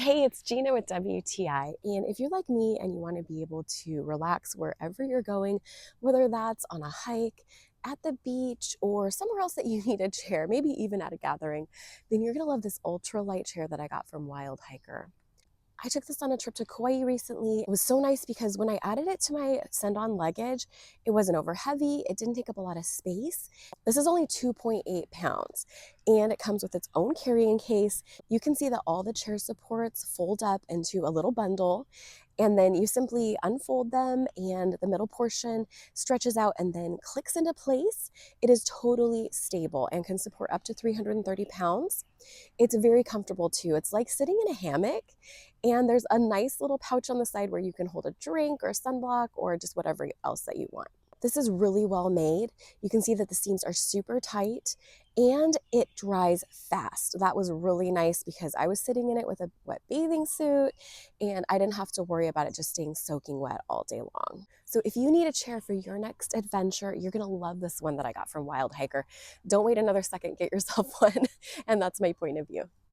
Hey, it's Gina with WTI. And if you're like me and you want to be able to relax wherever you're going, whether that's on a hike, at the beach, or somewhere else that you need a chair, maybe even at a gathering, then you're going to love this ultralight chair that I got from Wildhiker. I took this on a trip to Kauai recently. It was so nice because when I added it to my send-on luggage, it wasn't over heavy. It didn't take up a lot of space. This is only 2.8 pounds and it comes with its own carrying case. You can see that all the chair supports fold up into a little bundle, and then you simply unfold them and the middle portion stretches out and then clicks into place. It is totally stable and can support up to 330 pounds. It's very comfortable too. It's like sitting in a hammock, and there's a nice little pouch on the side where you can hold a drink or sunblock or just whatever else that you want. This is really well made. You can see that the seams are super tight and it dries fast. That was really nice because I was sitting in it with a wet bathing suit and I didn't have to worry about it just staying soaking wet all day long. So if you need a chair for your next adventure, you're gonna love this one that I got from Wildhiker. Don't wait another second, get yourself one. And that's my point of view.